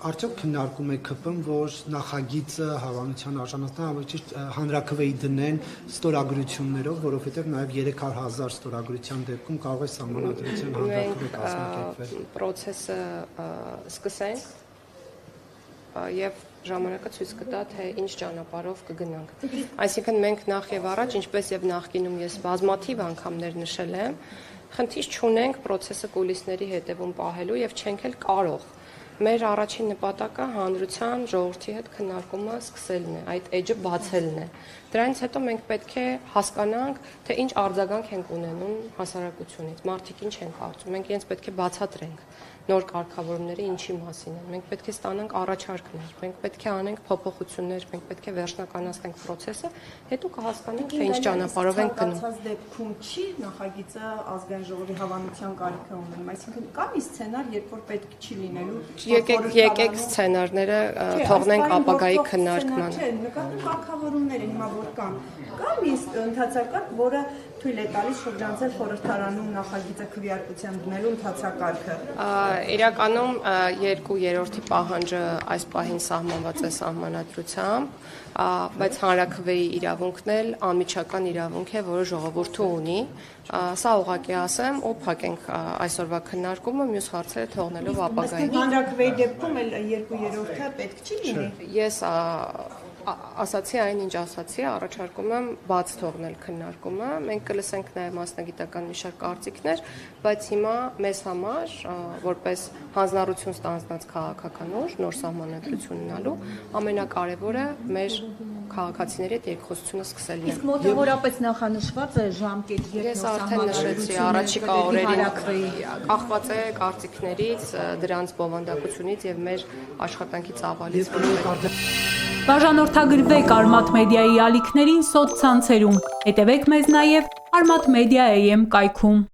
Արդյոք քննարկում եք ԿՊ-ն, որ նախագիծը հավանության արժանացնեն, ավելի ճիշտ հանրաքվեի դնեն ստորագրություններով, որովհետև նաև 300,000 ստորագրության դեպքում կարող է սահմանադրության հանրաքվե կազմակերպվել։ Մենք պրոցեսը սկսենք եւ ժամանակը ցույց կտա, թե ինչ ճանապարհով կգնանք։ Այսինքն մենք նախ եւ առաջ, ինչպես եւ նախկինում ես բազմաթիվ անգամներ նշել եմ, խնդիր չունենք պրոցեսը կուլիսների հետևում պահելու եւ չենք էլ կարող։ Մեր առաջին նպատակը հանրության ժողովրդի հետ քննարկումը սկսելն է, այդ էջը բացելն է։ Դրանից հետո մենք պետք է հասկանանք, թե ինչ արձագանք ենք ունենում հասարակությունից, մարդիկ ինչ են կարծում, մենք իրենց պետք է բացատրենք նոր կարգավորումները ինչի մասին են։ Մենք պետք է ստանանք առաջարկներ, մենք պետք է անենք փոփոխություններ, մենք պետք է վերջնականացնենք process-ը, հետո կհասկանանք, թե ինչ ճանապարհով ենք գնում։ Ցանկացած դեպքում չի նախագիծը ազգային ժողովի հավանության կարիք ունենում, այսինքն կա մի սցենար, երբ որ պետք չի լինելու։ Եկեք սցենարները թողնենք ապագայի քննարկման։ Չէ, նկատում կարգավորումներ են հիմա որ կան։ Կա մի ընթացակարգ, որը թույլ է տալիս շրջանցել խորհրդարանում նախագիծը քվեարկության դնելու ընթացակարգը։ Իրականում 2/3 պահանջը այս պահին սահմանված է սահմանադրությամբ, բայց հանրաքվեի իրավունքն էլ անմիջական իրավունք է, որը ժողովուրդը ունի։ Սա ուղղակի ասեմ, ու փակենք այսօրվա քննարկումը, մյուս հարցերը թողնելով ապագային։ Հանրաքվեի դեպքում էլ 2/3-ը պետք չի լինի։ Ես ասացի այն, ինչ ասացի, առաջարկում եմ բաց թողնել քննարկումը։ Մենք կլսենք նաև մասնագիտական մի շարք կարծիքներ, բայց հիմա մեզ համար, որպես հանձնառություն ստանձնած քաղաքական ուժ, նոր սահմանադրություն ունենալու, ամենակարևորը մեր քաղաքացիների հետ երկխոսությունը սկսելն է։ Իսկ մոտավորապես նախանշված է ժամկետ, երբ Ես արդեն նշեցի, առաջիկա օրերին կախված է կարծիքներից, դրանց բովանդակությունից եւ մեր աշխատանքի ծավալից։ Բաժանորդագրվեք Արմաթ մեդիայի ալիքներին սոցցանցերում, հետևեք մեզ նաև Armat Media AM կայքում։